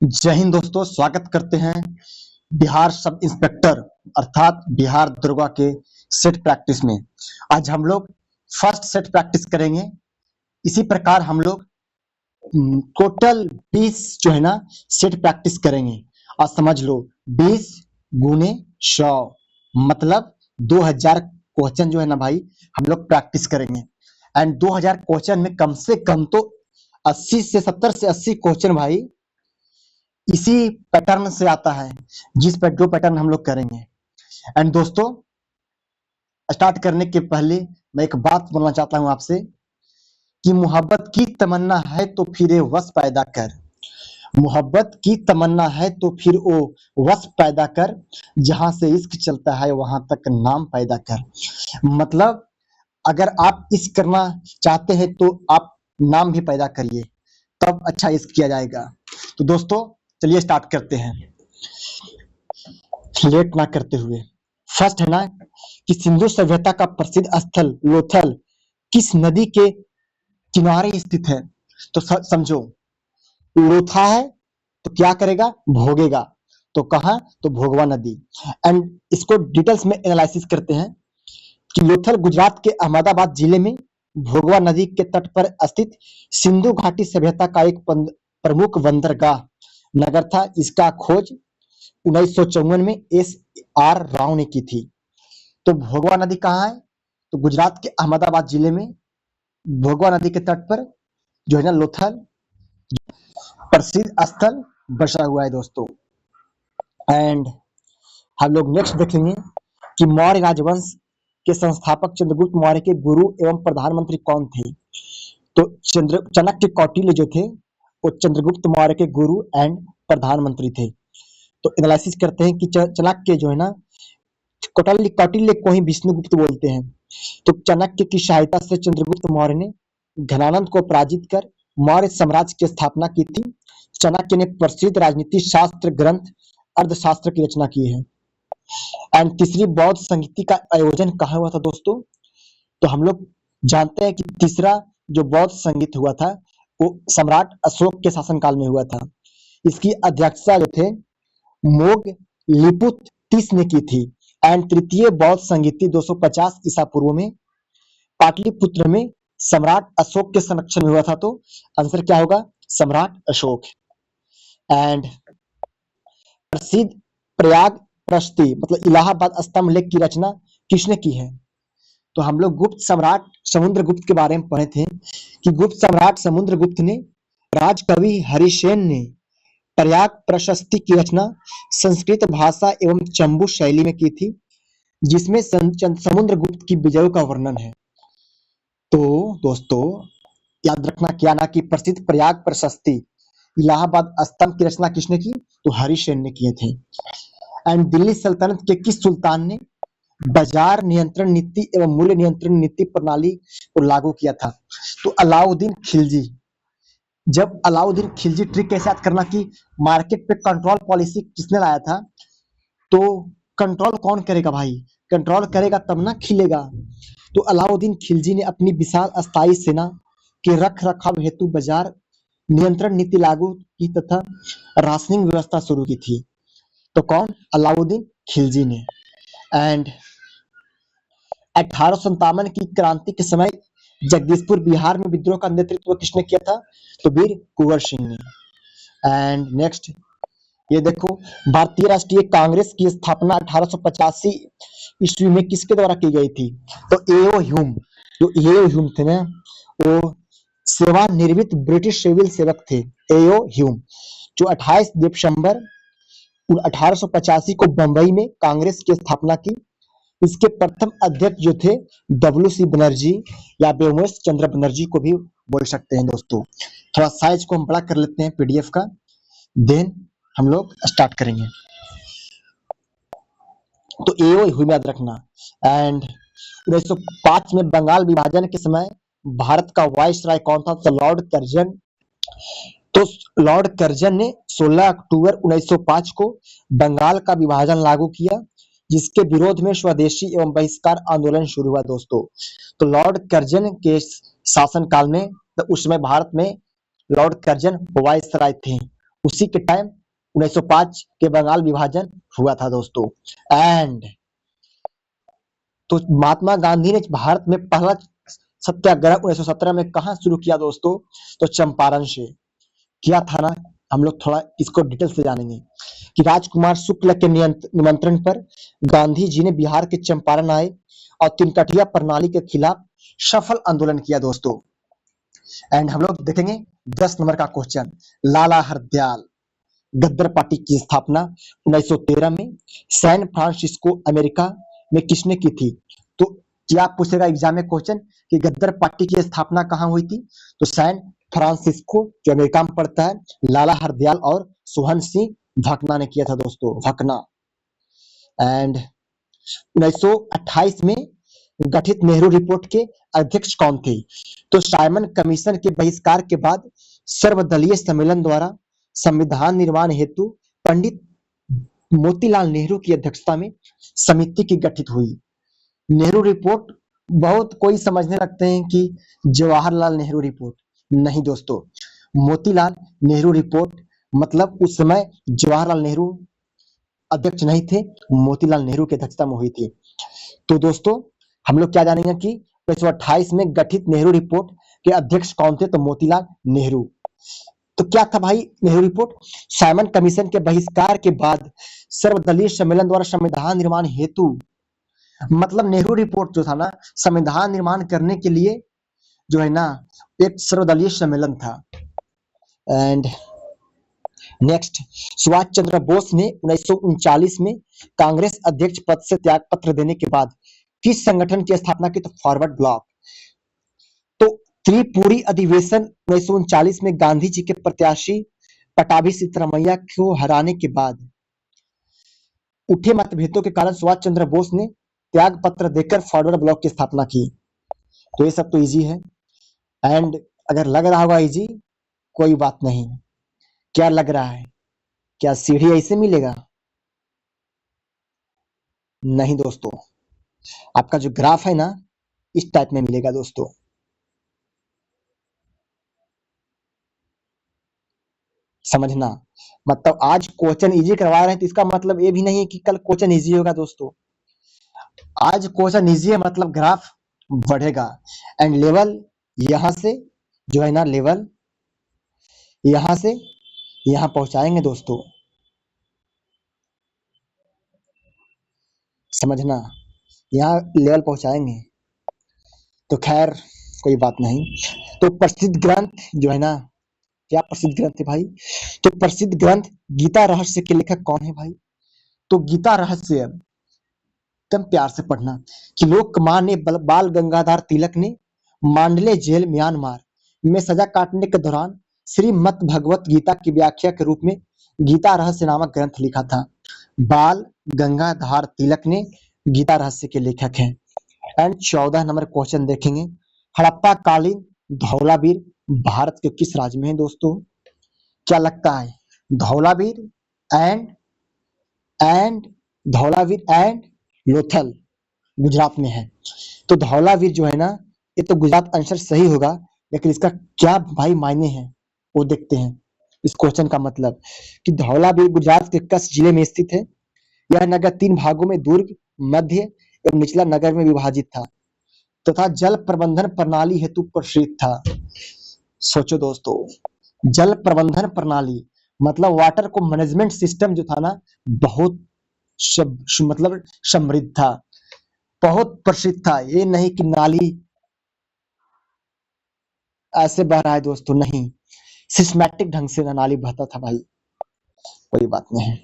जय हिंद दोस्तों, स्वागत करते हैं बिहार सब इंस्पेक्टर अर्थात बिहार दरोगा के सेट प्रैक्टिस में। आज हम लोग फर्स्ट सेट प्रैक्टिस करेंगे। इसी प्रकार हम लोग टोटल 20 जो है ना सेट प्रैक्टिस करेंगे। और समझ लो 20 गुने 100 मतलब 2000 क्वेश्चन जो है ना भाई हम लोग प्रैक्टिस करेंगे। एंड 2000 क्वेश्चन में कम से कम तो 80 से 70 से 80 क्वेश्चन भाई इसी पैटर्न से आता है, जिस पर जो पैटर्न हम लोग करेंगे। एंड दोस्तों, स्टार्ट करने के पहले मैं एक बात बोलना चाहता हूं आपसे कि मोहब्बत की तमन्ना है तो फिर ये वस पैदा कर। मोहब्बत की तमन्ना है तो फिर वो वस पैदा कर, जहां से इश्क चलता है वहां तक नाम पैदा कर। मतलब अगर आप इश्क करना चाहते हैं तो आप नाम भी पैदा करिए, तब अच्छा इश्क किया जाएगा। तो दोस्तों चलिए स्टार्ट करते हैं लेट ना करते हुए। फर्स्ट है ना कि सिंधु सभ्यता का प्रसिद्ध स्थल लोथल किस नदी के किनारे स्थित है। तो समझो, लोथा है तो क्या करेगा, भोगेगा। तो कहा, तो भोगवा नदी। एंड इसको डिटेल्स में एनालिसिस करते हैं कि लोथल गुजरात के अहमदाबाद जिले में भोगवा नदी के तट पर स्थित सिंधु घाटी सभ्यता का एक प्रमुख बंदरगाह नगर था। इसका खोज 1954 में S.R. राव ने की थी। तो भोगवा नदी कहाँ है, तो गुजरात के अहमदाबाद जिले में भोगवा नदी के तट पर जो है ना लोथल प्रसिद्ध स्थल बसा हुआ है दोस्तों। एंड हम लोग नेक्स्ट देखेंगे कि मौर्य राजवंश के संस्थापक चंद्रगुप्त मौर्य के गुरु एवं प्रधानमंत्री कौन थे। तो चाणक्य कौटिल्य जो थे वो चंद्रगुप्त मौर्य के गुरु एंड प्रधानमंत्री थे। तो एनालिसिस करते हैं कि चाणक्य जो है ना कौटिल्य को ही विष्णुगुप्त बोलते हैं। तो चाणक्य की सहायता से चंद्रगुप्त मौर्य ने घनानंद को पराजित कर मौर्य साम्राज्य की स्थापना की थी। चाणक्य ने प्रसिद्ध राजनीति शास्त्र ग्रंथ अर्थशास्त्र की रचना की है। एंड तीसरी बौद्ध संगीति का आयोजन कहाँ हुआ था दोस्तों। तो हम लोग जानते हैं कि तीसरा जो बौद्ध संगीत हुआ था वो सम्राट अशोक के शासनकाल में हुआ था। इसकी अध्यक्षता जो थे मोग लिपुत तीस ने की थी। एंड तृतीय बौद्ध संगीति 250 ईसा पूर्व में पाटलिपुत्र में सम्राट अशोक के संरक्षण में हुआ था। तो आंसर क्या होगा, सम्राट अशोक। एंड प्रसिद्ध प्रयाग प्रस्ती मतलब इलाहाबाद स्तंभ लेख की रचना किसने की है। तो हम लोग गुप्त सम्राट समुद्रगुप्त के बारे में पढ़े थे कि गुप्त सम्राट समुद्रगुप्त ने राजकवि हरिसेन ने प्रयाग प्रशस्ति की रचना संस्कृत भाषा एवं चंबू शैली में की थी, जिसमें समुद्रगुप्त की विजयों का वर्णन है। तो दोस्तों याद रखना क्या ना कि प्रसिद्ध प्रयाग प्रशस्ति इलाहाबाद स्तंभ की रचना किसने की, तो हरिसेन ने किए थे। एंड दिल्ली सल्तनत के किस सुल्तान ने बाजार नियंत्रण नीति एवं मूल्य नियंत्रण नीति प्रणाली को लागू किया था। तो अलाउद्दीन खिलजी। जब अलाउद्दीन खिलजी, ट्रिक कैसे याद करना कि मार्केट पे कंट्रोल पॉलिसी किसने लाया था। तो कंट्रोल कौन करेगा भाई, कंट्रोल करेगा तब ना खिलेगा। तो अलाउद्दीन खिलजी ने अपनी विशाल अस्थायी सेना के रख रखाव हेतु बाजार नियंत्रण नीति लागू की तथा राशनिंग व्यवस्था शुरू की थी। तो कौन, अलाउद्दीन खिलजी ने। एंड 1857 की क्रांति के समय जगदीशपुर बिहार में विद्रोह का नेतृत्व किसने किया था, तो वीर कुंवर सिंह ने। एंड नेक्स्ट ये देखो, भारतीय राष्ट्रीय कांग्रेस की स्थापना 1885 ईस्वी में किसके द्वारा की गई थी। तो एओ ह्यूम। जो एओ ह्यूम थे ना वो सेवानिवृत्त ब्रिटिश सिविल सेवक थे। एओ ह्यूम जो 28 दिसंबर 1885 को बंबई में कांग्रेस की स्थापना की। इसके प्रथम अध्यक्ष जो थे डब्ल्यू.सी. बनर्जी या व्योमेश चंद्र बनर्जी को भी बोल सकते हैं दोस्तों। थोड़ा साइज को हम बड़ा कर लेते हैं पीडीएफ का, देन हम लोग स्टार्ट करेंगे। तो एओ ह्यूम याद रखना। एंड 1905 में बंगाल विभाजन के समय भारत का वाइसराय कौन था, तो लॉर्ड कर्जन। तो लॉर्ड कर्जन ने 16 अक्टूबर 1905 को बंगाल का विभाजन लागू किया, जिसके विरोध में स्वदेशी एवं बहिष्कार आंदोलन शुरू हुआ दोस्तों। तो लॉर्ड कर्जन के शासनकाल में, तो उस समय भारत में लॉर्ड कर्जन वाइसराय थे। उसी के टाइम 1905 के बंगाल विभाजन हुआ था दोस्तों। एंड तो महात्मा गांधी ने भारत में पहला सत्याग्रह 1917 में कहा शुरू किया दोस्तों? तो चंपारण से किया था ना। हम लोग थोड़ा इसको डिटेल से जानेंगे कि राजकुमार शुक्ल के निमंत्रण पर गांधी जी ने बिहार के चंपारण आए और तिनकठिया प्रणाली के खिलाफ सफल आंदोलन किया दोस्तों। एंड हम लोग देखेंगे 10 नंबर का क्वेश्चन, लाला हरदयाल गद्दर पार्टी की स्थापना 1913 में सैन फ्रांसिस्को अमेरिका में किसने की थी? तो क्या पूछेगा एग्जाम में क्वेश्चन कि गद्दर पार्टी की स्थापना कहां हुई थी? तो सैन फ्रांसिस्को जो अमेरिका में पड़ता है, लाला हरदयाल और सोहन सिंह भकना ने किया था दोस्तों, भकना। एंड 1928 में गठित नेहरू रिपोर्ट के अध्यक्ष कौन थे? तो साइमन कमीशन के बहिष्कार के बाद सर्वदलीय सम्मेलन द्वारा संविधान निर्माण हेतु पंडित मोतीलाल नेहरू की अध्यक्षता में समिति की गठित हुई। नेहरू रिपोर्ट बहुत कोई समझने लगते हैं कि जवाहरलाल नेहरू रिपोर्ट, नहीं दोस्तों, मोतीलाल नेहरू रिपोर्ट मतलब उस समय जवाहरलाल नेहरू अध्यक्ष नहीं थे, मोतीलाल नेहरू की अध्यक्षता में हुई थी। तो दोस्तों हम लोग क्या जानेंगे कि 1928 में गठित नेहरू रिपोर्ट के अध्यक्ष कौन थे? तो मोतीलाल नेहरू। तो क्या था भाई नेहरू रिपोर्ट? साइमन कमीशन के बहिष्कार के बाद सर्वदलीय सम्मेलन द्वारा संविधान निर्माण हेतु, मतलब नेहरू रिपोर्ट जो था ना, संविधान निर्माण करने के लिए जो है ना एक सर्वदलीय सम्मेलन था। एंड नेक्स्ट, सुभाष चंद्र बोस ने 1939 में कांग्रेस अध्यक्ष पद से त्याग पत्र देने के बाद किस संगठन की स्थापना की? तो फॉरवर्ड ब्लॉक। तो त्रिपुरी अधिवेशन 1939 में गांधी जी के प्रत्याशी पटाभी सिद्धरामैया को हराने के बाद उठे मतभेदों के कारण सुभाष चंद्र बोस ने त्याग पत्र देकर फॉरवर्ड ब्लॉक की स्थापना की। तो ये सब तो इजी है। एंड अगर लग रहा होगा इजी, कोई बात नहीं। क्या लग रहा है? क्या सीढ़ी ऐसे मिलेगा? नहीं दोस्तों, आपका जो ग्राफ है ना इस टाइप में मिलेगा दोस्तों। समझना, मतलब आज क्वेश्चन इजी करवा रहे हैं तो इसका मतलब ये भी नहीं है कि कल क्वेश्चन इजी होगा दोस्तों। आज क्वेश्चन इजी है मतलब ग्राफ बढ़ेगा। एंड लेवल यहां से जो है ना, लेवल यहां से यहां पहुंचाएंगे दोस्तों, समझना, यहाँ लेवल पहुंचाएंगे। तो खैर कोई बात नहीं। तो प्रसिद्ध ग्रंथ जो है ना, क्या प्रसिद्ध ग्रंथ है भाई? तो प्रसिद्ध ग्रंथ गीता रहस्य के लेखक कौन है भाई? तो गीता रहस्य एकदम प्यार से पढ़ना कि लोकमान्य बाल गंगाधर तिलक ने मांडले जेल म्यांमार में सजा काटने के दौरान श्रीमद् भगवत गीता की व्याख्या के रूप में गीता रहस्य नामक ग्रंथ लिखा था। बाल गंगाधर तिलक ने गीता रहस्य के लेखक हैं। एंड 14 नंबर क्वेश्चन देखेंगे, हड़प्पा कालीन धौलावीर भारत के किस राज्य में है दोस्तों? क्या लगता है? धौलावीर एंड धौलावीर एंड लोथल गुजरात में है। तो धौलावीर जो है ना, ये तो गुजरात आंसर सही होगा, लेकिन इसका क्या भाई मायने हैं वो देखते हैं। इस क्वेश्चन का मतलब कि धौलावीर गुजरात के कच्छ जिले में स्थित है। यह नगर 3 भागों में दुर्ग, मध्य एवं निचला नगर में विभाजित था तथा जल प्रबंधन प्रणाली हेतु प्रसिद्ध था। सोचो दोस्तों, जल प्रबंधन प्रणाली मतलब वाटर को मैनेजमेंट सिस्टम जो था ना, बहुत मतलब समृद्ध था, बहुत प्रसिद्ध था। ये नहीं कि नाली ऐसे बह रहा है दोस्तों, नहीं, सिस्टमैटिक ढंग से नाली बहता था भाई। कोई बात नहीं।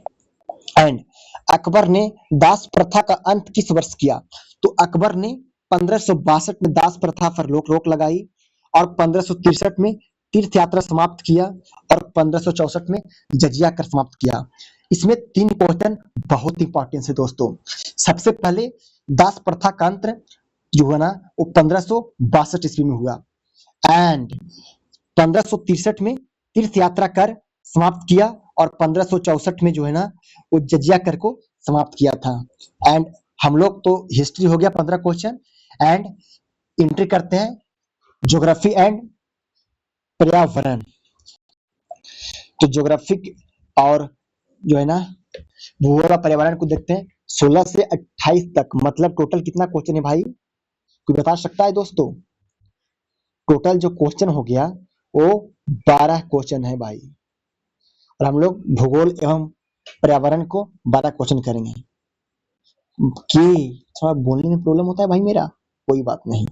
एंड अकबर ने दास प्रथा का अंत किस वर्ष किया? तो अकबर ने 1562 में दास प्रथा पर रोक लगाई और 1563 में तीर्थ यात्रा समाप्त किया और 1564 में जजिया कर समाप्त किया। इसमें 3 क्वेश्चन बहुत इंपॉर्टेंट है दोस्तों। सबसे पहले दास प्रथा का अंत जो हुआ ना वो 1562 ईस्वी में हुआ। एंड 1563 में तीर्थ यात्रा कर समाप्त किया और 1564 में जो है ना वो जजिया कर को समाप्त किया था। एंड हम लोग तो हिस्ट्री हो गया 15 क्वेश्चन। एंड एंट्री करते हैं ज्योग्राफी एंड पर्यावरण। तो ज्योग्राफिक और जो है ना भूगोल और पर्यावरण को देखते हैं। 16 से 28 तक मतलब टोटल कितना क्वेश्चन है भाई, कोई बता सकता है दोस्तों? टोटल जो क्वेश्चन हो गया वो 12 क्वेश्चन है भाई, और हम लोग भूगोल एवं पर्यावरण को 12 क्वेश्चन करेंगे। कि थोड़ा बोलने में प्रॉब्लम होता है भाई मेरा, कोई बात नहीं,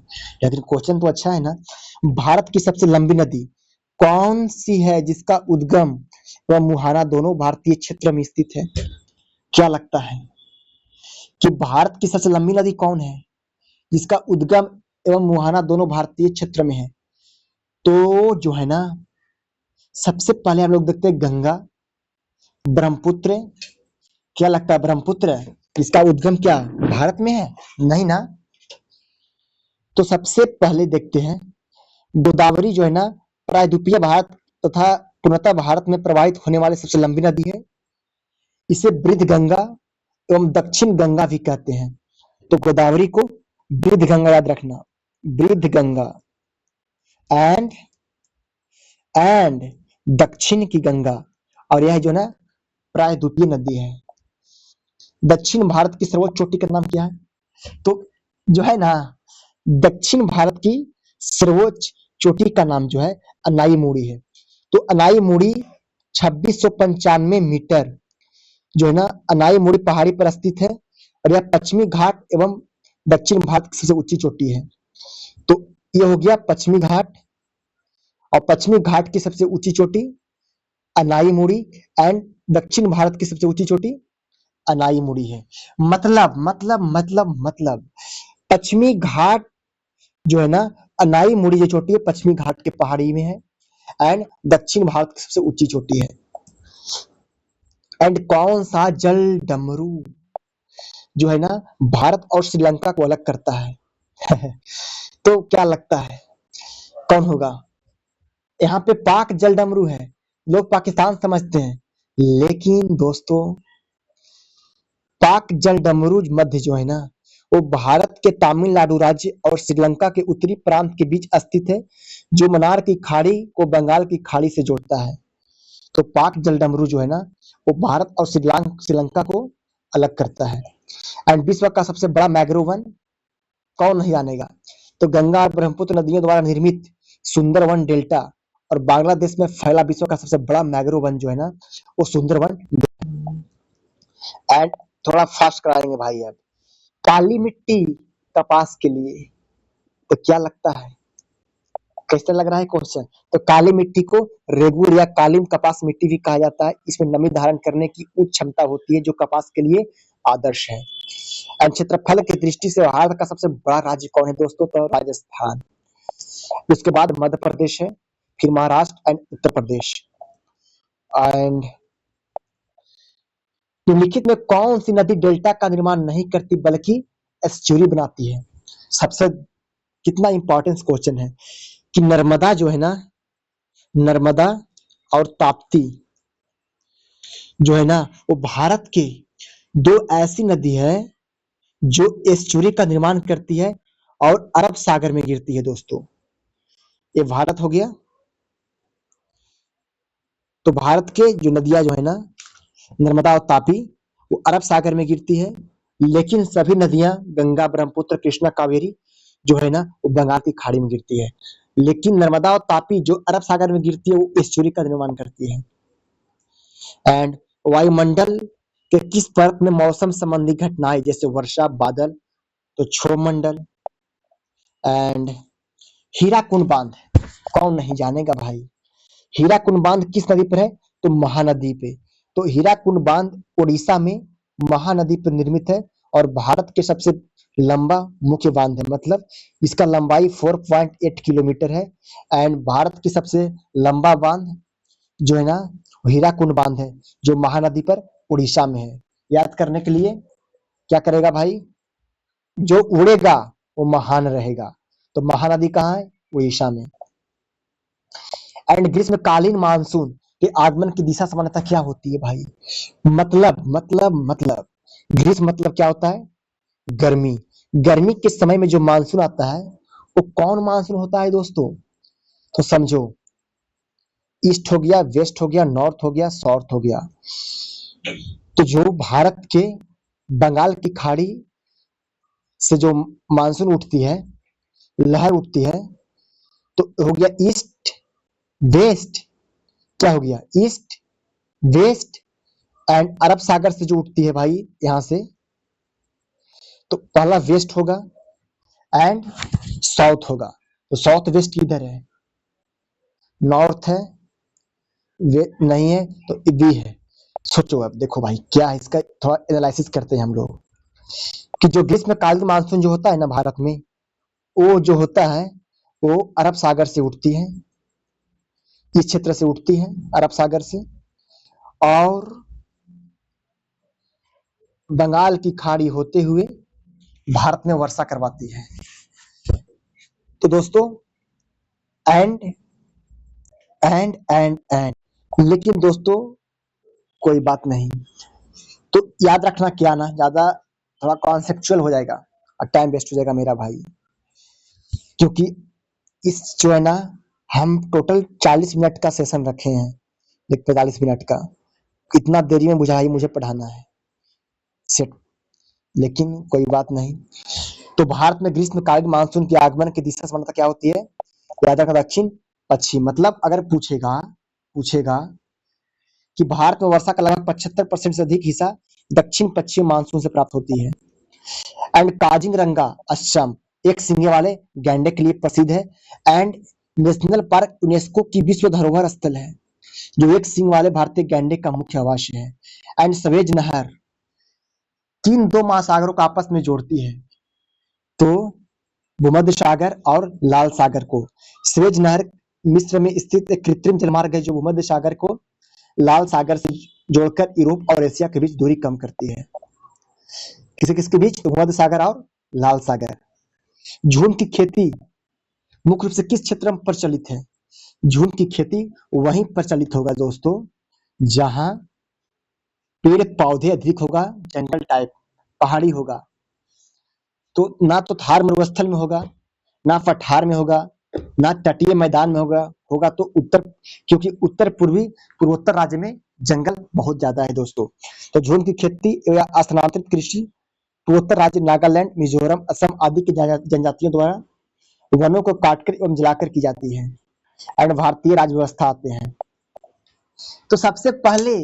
लेकिन क्वेश्चन तो अच्छा है ना। भारत की सबसे लंबी नदी कौन सी है जिसका उद्गम व मुहाना दोनों भारतीय क्षेत्र में स्थित है? क्या लगता है कि भारत की सबसे लंबी नदी कौन है जिसका उद्गम एवं मुहाना दोनों भारतीय क्षेत्र में है? तो जो है ना सबसे पहले हम लोग देखते हैं गंगा, ब्रह्मपुत्र। क्या लगता है ब्रह्मपुत्र इसका उद्गम क्या भारत में है? नहीं ना। तो सबसे पहले देखते हैं गोदावरी जो है ना प्रायद्वीपीय भारत तथा पूर्णतः भारत में प्रवाहित होने वाली सबसे लंबी नदी है। इसे वृद्ध गंगा एवं दक्षिण गंगा भी कहते हैं। तो गोदावरी को वृद्ध गंगा याद रखना, वृद्ध गंगा एंड एंड दक्षिण की गंगा, और यह जो ना प्रायद्वीपीय नदी है। दक्षिण भारत की सर्वोच्च चोटी का नाम क्या है? तो जो है ना दक्षिण भारत की सर्वोच्च चोटी का नाम जो है अनाई मुड़ी है। तो अनाई मुड़ी 2695 मीटर जो है ना अनाई मुड़ी पहाड़ी पर स्थित है, और यह पश्चिमी घाट एवं दक्षिण भारत की सबसे ऊंची चोटी है। तो ये हो गया पश्चिमी घाट, और पश्चिमी घाट की सबसे ऊंची चोटी अनाई मुड़ी, एंड दक्षिण भारत की सबसे ऊंची चोटी अनाई मुड़ी है। मतलब पश्चिमी घाट जो है ना अनाई मुड़ी जो चोटी है पश्चिमी घाट के पहाड़ी में है, एंड दक्षिण भारत की सबसे ऊंची चोटी है। एंड कौन सा जल डमरू जो है ना भारत और श्रीलंका को अलग करता है? तो क्या लगता है कौन होगा? यहाँ पे पाक जल डमरू है, लोग पाकिस्तान समझते हैं, लेकिन दोस्तों पाक जल डमरू मध्य जो है ना वो भारत के तमिलनाडु राज्य और श्रीलंका के उत्तरी प्रांत के बीच स्थित है, जो मन्नार की खाड़ी को बंगाल की खाड़ी से जोड़ता है। तो पाक जल डमरू जो है ना वो भारत और श्रीलंका को अलग करता है। एंड विश्व का सबसे बड़ा मैंग्रोव वन कौन नहीं जानेगा? तो गंगा और ब्रह्मपुत्र नदियों द्वारा निर्मित सुंदरवन डेल्टा, और बांग्लादेश में फैला विश्व का सबसे बड़ा मैंग्रोव वन जो है ना वो सुंदरवन। एंड थोड़ा फास्ट कराएंगे भाई। अब काली मिट्टी कपास के लिए, तो क्या लगता है कैसा लग रहा है क्वेश्चन? तो काली मिट्टी को रेगुर या कालीन कपास मिट्टी भी कहा जाता है। इसमें नमी धारण करने की उच्च क्षमता होती है जो कपास के लिए आदर्श है। एंड क्षेत्रफल की दृष्टि से भारत का सबसे बड़ा राज्य कौन है दोस्तों? तो राजस्थान। उसके बाद मध्य प्रदेश है, फिर महाराष्ट्र एंड उत्तर प्रदेश। एंड निम्नलिखित में कौन सी नदी डेल्टा का निर्माण नहीं करती बल्कि एस्चुरी बनाती है? सबसे कितना इंपॉर्टेंट क्वेश्चन है कि नर्मदा जो है ना नर्मदा और ताप्ती जो है ना वो भारत के दो ऐसी नदी है जो एस्चुरी का निर्माण करती है और अरब सागर में गिरती है दोस्तों। ये भारत हो गया। तो भारत के जो नदियां जो है ना नर्मदा और तापी वो अरब सागर में गिरती है, लेकिन सभी नदियां गंगा ब्रह्मपुत्र कृष्णा कावेरी जो है ना वो बंगाल की खाड़ी में गिरती है। लेकिन नर्मदा और तापी जो अरब सागर में गिरती है वो एस्चुरी का निर्माण करती है। एंड वायुमंडल के किस परत में मौसम संबंधी घटनाएं जैसे वर्षा बादल, तो क्षोभ मंडल। एंड हीराकुंड बांध कौन नहीं जानेगा भाई? हीराकुंड बांध किस नदी पर है? तो महानदी पे। तो हीराकुंड बांध उड़ीसा में महानदी पर निर्मित है, और भारत के सबसे लंबा मुख्य बांध है, मतलब इसका लंबाई 4.8 किलोमीटर है। एंड भारत की सबसे लंबा बांध जो है ना हीराकुंड बांध है, जो महानदी पर उड़ीसा में है। याद करने के लिए क्या करेगा भाई? जो उड़ेगा वो महान रहेगा। तो महानदी कहाँ है? उड़ीसा में। एंड ग्रीष्मकालीन मानसून के आगमन की दिशा सामान्यतः क्या होती है भाई? मतलब ग्रीष्म मतलब क्या होता है? गर्मी। गर्मी के समय में जो मानसून आता है वो कौन मानसून होता है दोस्तों? तो समझो ईस्ट हो गया, वेस्ट हो गया, नॉर्थ हो गया, साउथ हो गया। तो जो भारत के बंगाल की खाड़ी से जो मानसून उठती है, लहर उठती है, तो हो गया ईस्ट वेस्ट। क्या हो गया? ईस्ट वेस्ट एंड अरब सागर से जो उठती है भाई यहां से, तो पहला वेस्ट होगा एंड साउथ होगा। तो साउथ वेस्ट किधर है? नॉर्थ है, वे नहीं है, तो बी है। सोचो अब देखो भाई क्या है इसका, थोड़ा एनालिसिस करते हैं हम लोग कि जो ग्रीष्मकालीन मानसून जो होता है ना भारत में, वो जो होता है वो अरब सागर से उठती है, इस क्षेत्र से उठती है अरब सागर से, और बंगाल की खाड़ी होते हुए भारत में वर्षा करवाती है। तो दोस्तों एंड एंड लेकिन दोस्तों कोई बात नहीं, तो याद रखना क्या ना, ज्यादा थोड़ा कॉन्सेप्चुअल हो जाएगा और टाइम वेस्ट हो जाएगा मेरा भाई, क्योंकि इस जो है ना हम टोटल 40 मिनट का सेशन रखे हैं, 45 मिनट का, इतना देरी में बुझाई मुझे पढ़ाना है सेट, लेकिन कोई बात नहीं। तो भारत में ग्रीष्मकालीन मानसून के आगमन की दिशा समानता क्या होती है? याद रखना, दक्षिण पश्चिम। मतलब अगर पूछेगा पूछेगा कि भारत में वर्षा का लगभग 75% से अधिक हिस्सा दक्षिण पश्चिम मानसून से प्राप्त होती है। एंड काजीरंगा असम एक सिंगे वाले गैंडे के लिए प्रसिद्ध है एंड नेशनल पार्क यूनेस्को की विश्व धरोहर स्थल है, जो एक सिंग वाले भारतीय गैंडे का मुख्य आवास है। एंड सवेज नहर तीन दो महासागरों को आपस में जोड़ती है, तो भूमध्य सागर और लाल सागर को। सवेज नहर मिस्र में स्थित एक कृत्रिम जलमार्ग है जो भूमध्य सागर को लाल सागर से जोड़कर यूरोप और एशिया के बीच दूरी कम करती है। किसे किसके बीच? भूमध्य सागर और लाल सागर। झूम की खेती मुख्य रूप से किस क्षेत्र में प्रचलित है? झूम की खेती वहीं प्रचलित होगा दोस्तों जहां पेड़ पौधे अधिक होगा, जंगल टाइप पहाड़ी होगा। तो ना तो थार मरुस्थल में होगा, ना पठार में होगा, ना तटीय मैदान में होगा। होगा तो उत्तर, क्योंकि उत्तर पूर्वी पूर्वोत्तर राज्य में जंगल बहुत ज्यादा है दोस्तों। तो झूम की खेती या स्थानांतरित कृषि पूर्वोत्तर राज्य नागालैंड, मिजोरम, असम आदि की जनजातियों द्वारा वनों को काटकर एवं जलाकर की जाती है। एंड भारतीय राज्य व्यवस्था आते हैं। तो सबसे पहले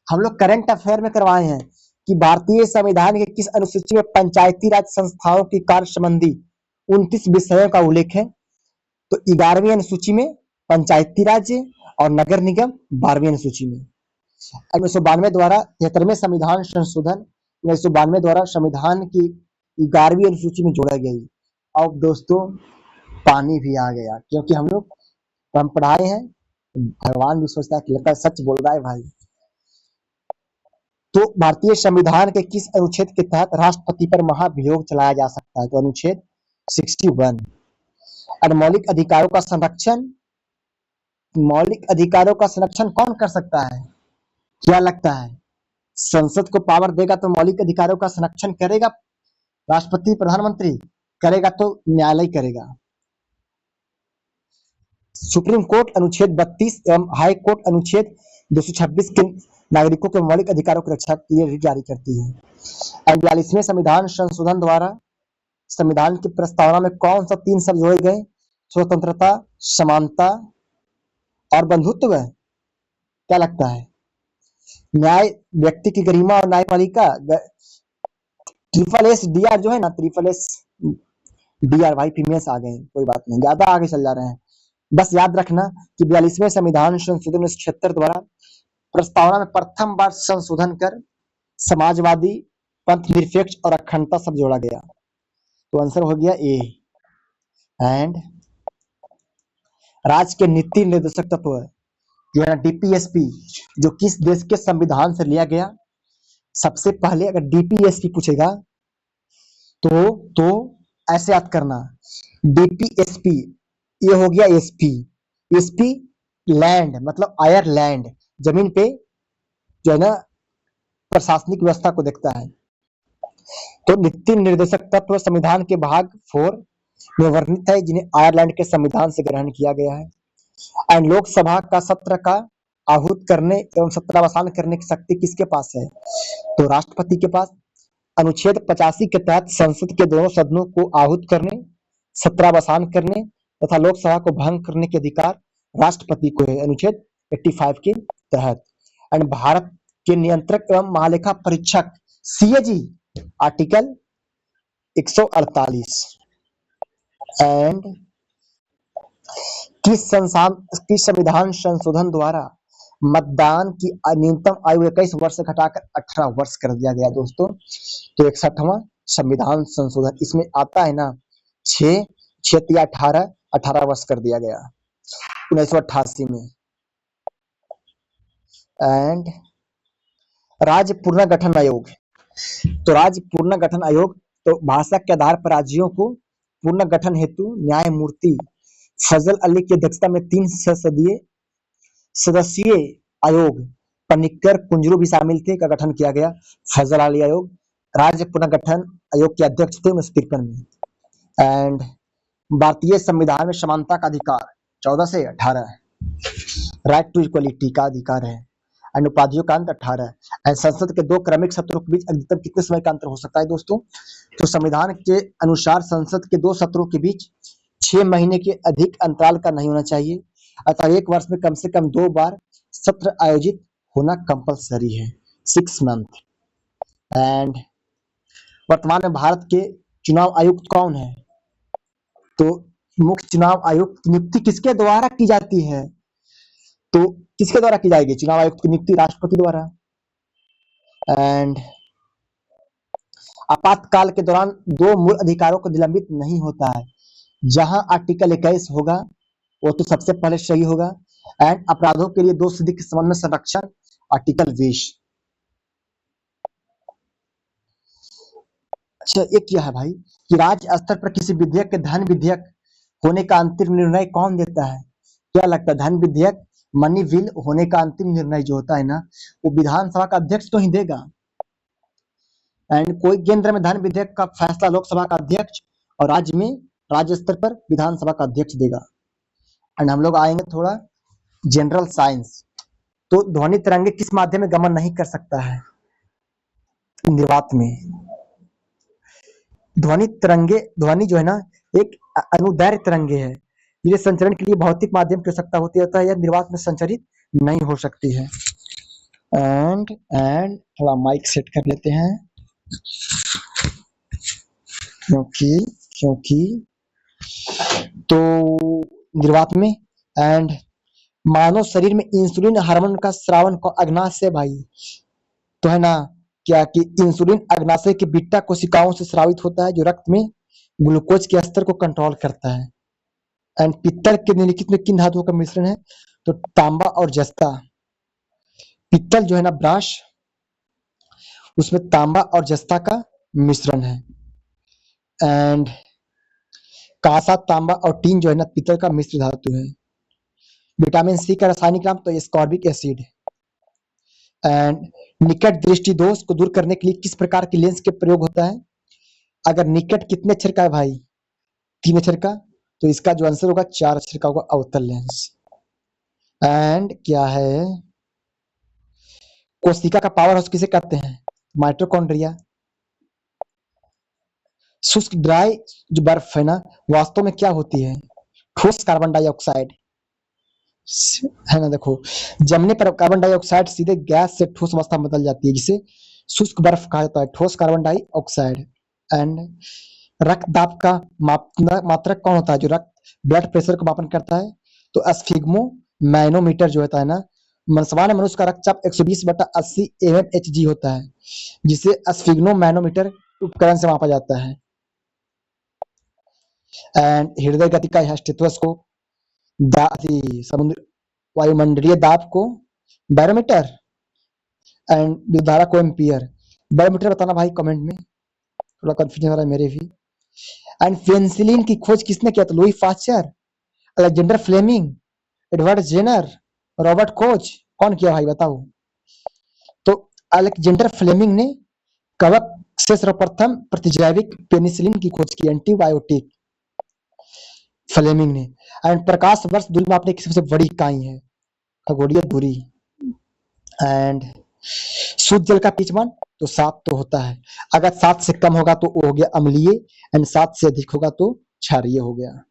हम लोग करंट अफेयर में करवाए हैं कि भारतीय संविधान के किस अनुसूची में पंचायती राज संस्थाओं की कार्य संबंधी 29 विषयों का उल्लेख है? तो 11वीं अनुसूची में पंचायती राज और नगर निगम 12वीं अनुसूची में। 1992 द्वारा 73वें संविधान संशोधन 1992 द्वारा संविधान की 11वीं अनुसूची में जोड़ा गया। अब दोस्तों पानी भी आ गया, क्योंकि हम लोग हम पढ़ाए हैं, भगवान भी सोचता है कि लगता है सच बोल रहा है भाई। तो भारतीय संविधान के किस अनुच्छेद के तहत राष्ट्रपति पर महाभियोग चलाया जा सकता है? तो अनुच्छेद 61। और मौलिक अधिकारों का संरक्षण, मौलिक अधिकारों का संरक्षण कौन कर सकता है? क्या लगता है? संसद को पावर देगा तो मौलिक अधिकारों का संरक्षण करेगा राष्ट्रपति, प्रधानमंत्री? करेगा तो न्यायालय करेगा। सुप्रीम कोर्ट अनुच्छेद 32 एवं हाई कोर्ट अनुच्छेद 226 के नागरिकों के मौलिक अधिकारों की रक्षा के लिए जारी करती है। और 42वें संविधान संशोधन द्वारा संविधान की प्रस्तावना में कौन सा 3 शब्द जोड़े गए? स्वतंत्रता, समानता और बंधुत्व। क्या लगता है? न्याय, व्यक्ति की गरिमा और न्यायपालिका। ट्रिपल एस डी आर जो है ना, ट्रिपल एस डी आर, भाई फीमेल्स आ गए, कोई बात नहीं, ज्यादा आगे चल जा रहे हैं। बस याद रखना कि 42वें संविधान संशोधन 1976 द्वारा प्रस्तावना में प्रथम बार संशोधन कर समाजवादी, पंथ निरपेक्ष और अखंडता सब जोड़ा गया। तो आंसर हो गया ए। एंड राज्य के नीति निर्देशक तत्व जो है ना डीपीएसपी, जो किस देश के संविधान से लिया गया? सबसे पहले अगर डीपीएसपी पूछेगा तो ऐसे याद करना, डीपीएसपी ये हो गया एसपी। एसपी लैंड मतलब आयरलैंड, जमीन पे जो है ना प्रशासनिक व्यवस्था को देखता है। तो नीति निर्देशक तत्व संविधान के भाग 4 में वर्णित है, जिन्हें आयरलैंड के संविधान से ग्रहण किया गया है। एंड लोकसभा का सत्र का आहूत करने एवं सत्रावसान करने की शक्ति किसके पास है? तो राष्ट्रपति के पास। अनुच्छेद 85 के तहत संसद के दोनों सदनों को आहूत करने, सत्रावसान करने तथा लोकसभा को भंग करने के अधिकार राष्ट्रपति को है, अनुच्छेद 85 के तहत। एंड भारत के नियंत्रक एवं महालेखा परीक्षक सीएजी, आर्टिकल 148। एंड किस संविधान संशोधन द्वारा मतदान की न्यूनतम आयु 21 वर्ष से घटाकर 18 वर्ष कर दिया गया दोस्तों? तो 61वां संविधान संशोधन, इसमें आता है ना 6 18 वर्ष कर दिया गया 1988 में। एंड राज्य पुनर्गठन आयोग, तो राज्य पुनर्गठन आयोग तो भाषा के आधार पर राज्यों को पुनर्गठन हेतु न्यायमूर्ति फजल अली की अध्यक्षता में 3 सदस्यीय आयोग, पनिक्कर कुंजरू भी शामिल थे, का गठन किया गया फजल अली आयोग। राज्य पुनर्गठन आयोग के अध्यक्ष थे 1953 में। एंड भारतीय संविधान में समानता का अधिकार 14 से 18, राइट टू इक्वलिटी का अधिकार है। एंड उपाधियों का अंत 18। एंड संसद के 2 क्रमिक सत्रों के बीच अधिकतम कितने समय का अंतर हो सकता है दोस्तों? तो संविधान के अनुसार संसद के 2 सत्रों के बीच 6 महीने के अधिक अंतराल का नहीं होना चाहिए, अतः 1 वर्ष में कम से कम 2 बार सत्र आयोजित होना कंपलसरी है, 6 मंथ। एंड वर्तमान में भारत के चुनाव आयुक्त कौन है? तो मुख्य चुनाव आयुक्त की नियुक्ति किसके द्वारा की जाती है? तो किसके द्वारा की जाएगी चुनाव आयुक्त की नियुक्ति? राष्ट्रपति द्वारा। एंड आपातकाल के दौरान 2 मूल अधिकारों को निलंबित नहीं होता है। जहां आर्टिकल 21 होगा वो तो सबसे पहले सही होगा। एंड अपराधों के लिए 2 सिद्धि के संबंध में संरक्षण, आर्टिकल 20। अच्छा, एक क्या है भाई कि राज्य स्तर पर किसी विधेयक के धन विधेयक होने का अंतिम निर्णय कौन देता है? क्या लगता है? धन विधेयक मनी बिल होने का अंतिम निर्णय जो होता है ना, वो विधानसभा का अध्यक्ष तो ही देगा। एंड कोई केंद्र में धन विधेयक का फैसला लोकसभा का अध्यक्ष और राज्य में राज्य स्तर पर विधानसभा का अध्यक्ष देगा। एंड हम लोग आएंगे थोड़ा जनरल साइंस। तो ध्वनि तरंगे किस माध्यम में गमन नहीं कर सकता है? निर्वात में। ध्वनि जो है ना एक अनुदैर्घ्य तरंगे है, ये संचरण के लिए भौतिक माध्यम की आवश्यकता होती है, यह निर्वात में संचरित नहीं हो सकती है। एंड थोड़ा माइक सेट कर लेते हैं क्योंकि तो निर्वात में। एंड मानव शरीर में इंसुलिन हार्मोन का स्रावन अग्नाशय भाई तो है ना क्या कि इंसुलिन अग्नाशय की बीटा कोशिकाओं से स्रावित होता है जो रक्त में ग्लूकोज के स्तर को कंट्रोल करता है। एंड पित्तल के निम्नलिखित में किन धातुओं का मिश्रण है? तो तांबा और जस्ता। पित्तल जो है ना ब्राश, उसमें तांबा और जस्ता का मिश्रण है। एंड कांसा, तांबा और टीन जो है ना पित्तल का मिश्र धातु है। विटामिन सी का रासायनिक नाम तो एस्कॉर्बिक एसिड। एंड निकट दृष्टि दोष को दूर करने के लिए किस प्रकार की लेंस के प्रयोग होता है? अगर निकट कितने अक्षर का है भाई? 3 अक्षर का, तो इसका जो आंसर होगा 4 अक्षर का होगा, अवतल लेंस। एंड क्या है? कोशिका का पावर हाउस किसे कहते हैं? माइटोकॉन्ड्रिया। शुष्क ड्राई जो बर्फ है ना वास्तव में क्या होती है? ठोस कार्बन डाइऑक्साइड है ना। देखो जमने पर कार्बन डाइऑक्साइड सीधे गैस से ठोस अवस्था में बदल जाती है, जिसे शुष्क बर्फ कहा जाता है, ठोस कार्बन डाइऑक्साइड। एंड रक्त दाब का मात्रक कौन होता है जो रक्त ब्लड प्रेशर को मापन करता है? तो स्फिग्मो मैनोमीटर जो होता है ना। सामान्य मनुष्य का रक्तचाप 120/80 mmHg होता है, जिसे स्फिग्मो मैनोमीटर उपकरण से मापा जाता है। एंड हृदय गति का स्टेथोस्कोप, समुद्र वायुमंडलीय दाब को बैरोमीटर, एंड विद्युत को एम्पियर। बैरोमीटर बताना भाई कमेंट में, थोड़ा कंफ्यूजन हो रहा है मेरे भी। एंड पेनिसिलिन की खोज किसने किया? तो Louis Pasteur, Alexander Fleming, Edward Jenner, Robert Koch. कौन किया भाई बताओ? तो अलेक्जेंडर फ्लेमिंग ने कवक से सर्वप्रथम प्रतिजैविक पेनिसिलिन की खोज की, एंटीबायोटिक। फ्लेमिंग ने। एंड प्रकाश वर्ष दूरी में आपने एक सबसे बड़ी इकाई है खगोलीय दूरी। एंड शुद्ध जल का पीएच मान तो 7 तो होता है, अगर 7 से कम होगा तो वो हो गया अम्लीय, एंड 7 से अधिक होगा तो क्षारीय हो गया।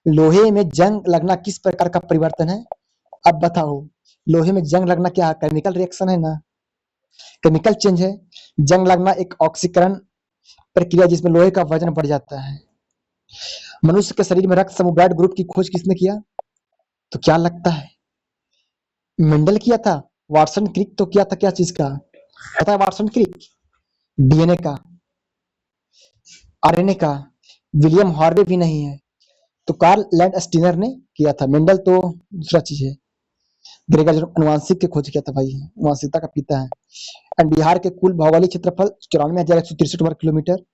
लोहे में जंग लगना किस प्रकार का परिवर्तन है? अब बताओ, लोहे में जंग लगना क्या केमिकल रिएक्शन है ना, केमिकल चेंज है। जंग लगना एक ऑक्सीकरण प्रक्रिया जिसमें लोहे का वजन बढ़ जाता है। मनुष्य के शरीर में रक्त समूह ब्लड ग्रुप की खोज किसने किया? तो क्या लगता है मेंडल किया था? वाटसन क्रिक तो किया था, क्या चीज का पता है? वाटसन क्रिक डीएनए का, आरएनए का। विलियम हार्वे भी नहीं है, तो कार्ल लैंड स्टीनर ने किया था। मेंडल तो दूसरा चीज है। ग्रेगर जो अनुवांशिक की खोज किया था भाई, अनुवांशिकता का पिता है। एंड बिहार के कुल भौगोलिक क्षेत्रफल 94,163 वर्ग किलोमीटर,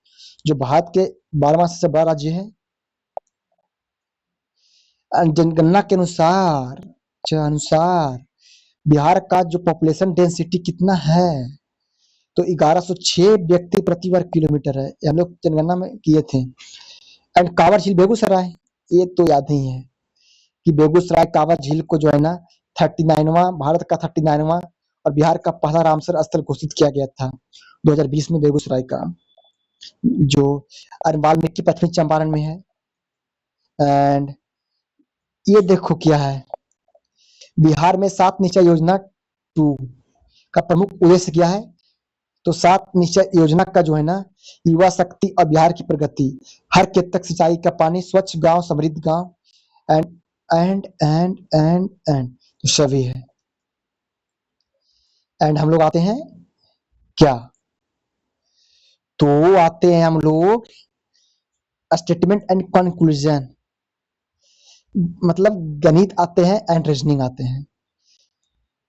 जो भारत के 12वां सबसे बड़ा राज्य है। जनगणना के अनुसार बिहार का जो पॉपुलेशन डेंसिटी कितना है? तो 1106 व्यक्ति प्रति वर्ग किलोमीटर है। ये हम लोग जनगणना में किए थे। एंड कांवर झील बेगूसराय, ये तो याद ही है कि बेगूसराय कांवर झील को जो है ना 39वां, भारत का 39वां और बिहार का पहला रामसर स्थल घोषित किया गया था 2020 में बेगूसराय का, जो वाल्मीकि पश्चिमी चंपारण में है। एंड ये देखो क्या है, बिहार में 7 निश्चय योजना 2 का प्रमुख उद्देश्य क्या है? तो 7 निश्चय योजना का जो है ना, युवा शक्ति और बिहार की प्रगति, हर खेत तक सिंचाई का पानी, स्वच्छ गांव, समृद्ध गांव, एंड तो सभी है। एंड हम लोग आते हैं क्या? तो आते हैं हम लोग स्टेटमेंट एंड कंक्लूजन, मतलब गणित आते हैं एंड रीजनिंग आते हैं।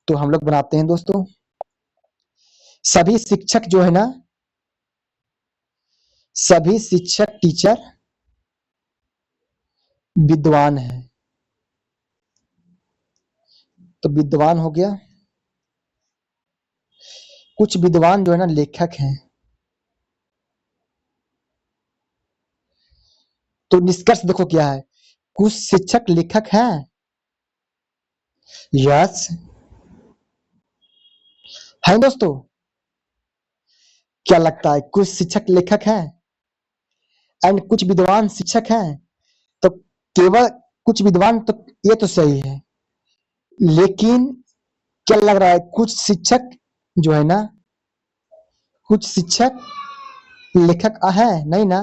तो हम लोग बनाते हैं दोस्तों, सभी शिक्षक जो है ना, सभी शिक्षक टीचर विद्वान है। तो विद्वान हो गया। कुछ विद्वान जो है ना लेखक हैं। तो निष्कर्ष देखो क्या है, कुछ शिक्षक लेखक हैं। यस है दोस्तों, क्या लगता है? कुछ शिक्षक लेखक हैं एंड कुछ विद्वान शिक्षक हैं। तो केवल कुछ विद्वान, तो ये तो सही है, लेकिन क्या लग रहा है कुछ शिक्षक जो है ना, कुछ शिक्षक लेखक है नहीं ना?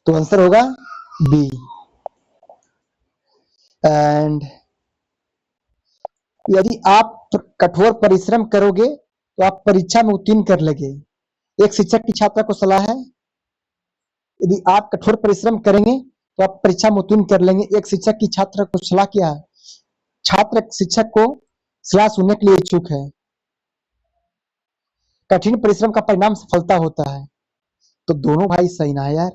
तो आंसर होगा बी। एंड यदि आप कठोर परिश्रम करोगे तो आप परीक्षा में उत्तीर्ण कर लेंगे। एक शिक्षक की छात्रा को सलाह है, यदि आप कठोर परिश्रम करेंगे तो आप परीक्षा में उत्तीर्ण कर लेंगे। एक शिक्षक की छात्र को सलाह किया है, छात्र शिक्षक को सलाह सुनने के लिए इच्छुक है। कठिन परिश्रम का परिणाम सफलता होता है। तो दोनों भाई सही ना है यार।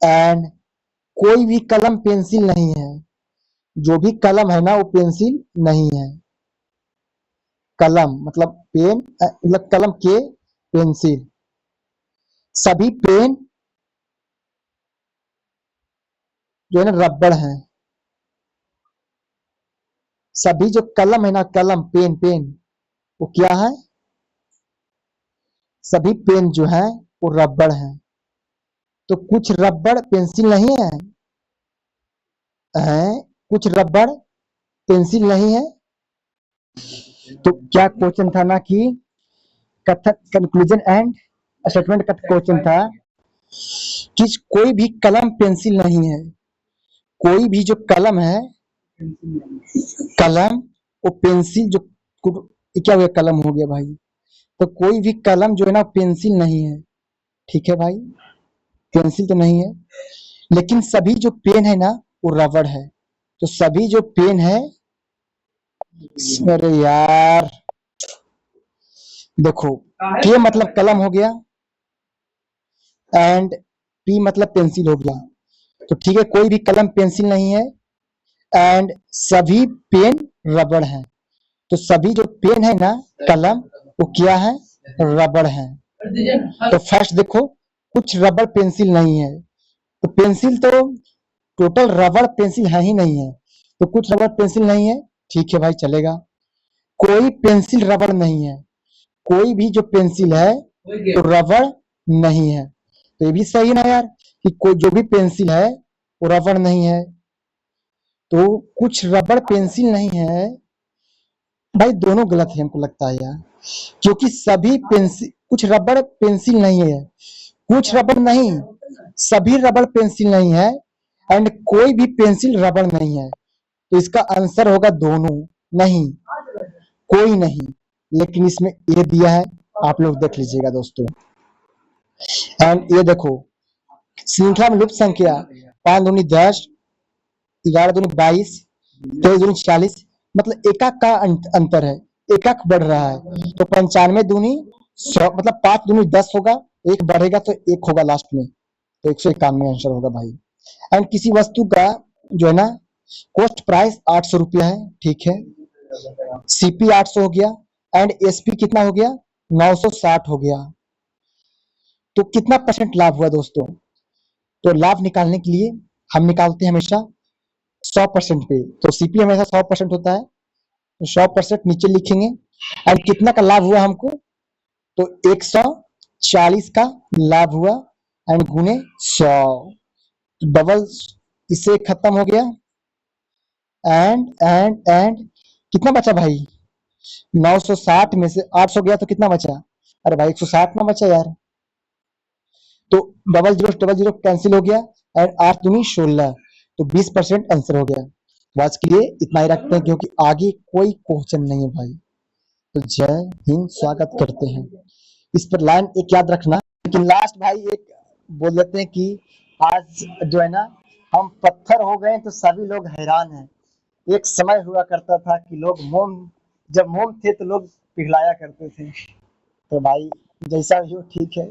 एंड कोई भी कलम पेंसिल नहीं है, जो भी कलम है ना वो पेंसिल नहीं है। कलम मतलब पेन, मतलब कलम के पेंसिल। सभी पेन जो है ना रबड़ है। सभी जो कलम है ना, कलम पेन पेन वो क्या है? सभी पेन जो है वो रबड़ है। तो कुछ रबड़ पेंसिल नहीं है, कुछ रबड़ पेंसिल नहीं है। तो क्या क्वेश्चन था ना कि कथक कंक्लूजन एंड स्टेटमेंट का क्वेश्चन था कि कोई भी कलम पेंसिल नहीं है। कोई भी जो कलम है, कलम वो पेंसिल जो क्या हुआ, कलम हो गया भाई। तो कोई भी कलम जो है ना पेंसिल नहीं है। ठीक है भाई, पेंसिल तो नहीं है, लेकिन सभी जो पेन है ना वो रबड़ है। तो सभी जो पेन है, अरे यार देखो, के मतलब कलम हो गया एंड पी मतलब पेंसिल हो गया। तो ठीक है, कोई भी कलम पेंसिल नहीं है एंड सभी पेन रबड़ है। तो सभी जो पेन है ना कलम वो क्या है? रबड़ है। तो फर्स्ट देखो, कुछ रबड़ पेंसिल नहीं है। तो पेंसिल तो टोटल रबड़ पेंसिल है ही नहीं है, तो कुछ रबड़ पेंसिल नहीं है, ठीक है भाई चलेगा। कोई पेंसिल रबड़ नहीं है, कोई भी जो पेंसिल है तो रबड़ नहीं है, तो ये भी सही ना यार कि कोई जो भी पेंसिल है वो रबड़ नहीं है। तो कुछ रबड़ पेंसिल नहीं है, भाई दोनों गलत है हमको लगता है यार, क्योंकि सभी पेंसिल, कुछ रबड़ पेंसिल नहीं है, कुछ रबड़ नहीं, सभी रबड़ पेंसिल नहीं है, एंड कोई भी पेंसिल रबड़ नहीं है। तो इसका आंसर होगा दोनों, नहीं कोई नहीं। लेकिन इसमें ये दिया है, आप लोग देख लीजिएगा दोस्तों। एंड ये देखो, श्रृंखला में लुप्त संख्या 5 दूनी 10, 11 दूनी 22, 23 दूनी 40, मतलब एकाक का अंतर है, एकाक बढ़ रहा है। तो 95 दूनी 100, मतलब 5 दूनी 10 होगा, एक बढ़ेगा तो एक होगा लास्ट में, तो 191 आंसर होगा भाई। एंड किसी वस्तु का जो है ना कॉस्ट प्राइस 800 रुपया है, ठीक है, सीपी 800 हो गया, एंड एसपी कितना हो गया 960 हो गया। तो कितना परसेंट लाभ हुआ दोस्तों? तो लाभ निकालने के लिए हम निकालते हैं हमेशा 100% पे, तो सीपी हमेशा 100% होता है, तो 100% नीचे लिखेंगे। और कितना का लाभ हुआ हमको? तो 140 का लाभ हुआ, एंड गुने 100, डबल इससे खत्म हो गया। एंड कितना बचा भाई? 960 में से 800 गया तो कितना बचा? अरे भाई 160 ना बचा यार, तो डबल जीरो कैंसिल हो गया, एंड 8 दूनी 16, तो 20% आंसर हो गया। तो आज के लिए इतना ही रखते हैं, क्योंकि आगे कोई क्वेश्चन नहीं है भाई। तो जय हिंद, स्वागत करते हैं। इस पर लाइन एक याद रखना, लेकिन लास्ट भाई एक बोल देते हैं कि आज जो है ना हम पत्थर हो गए तो सभी लोग हैरान हैं। एक समय हुआ करता था कि लोग मोम, जब मोम थे तो लोग पिघलाया करते थे। तो भाई जैसा भी हो ठीक है।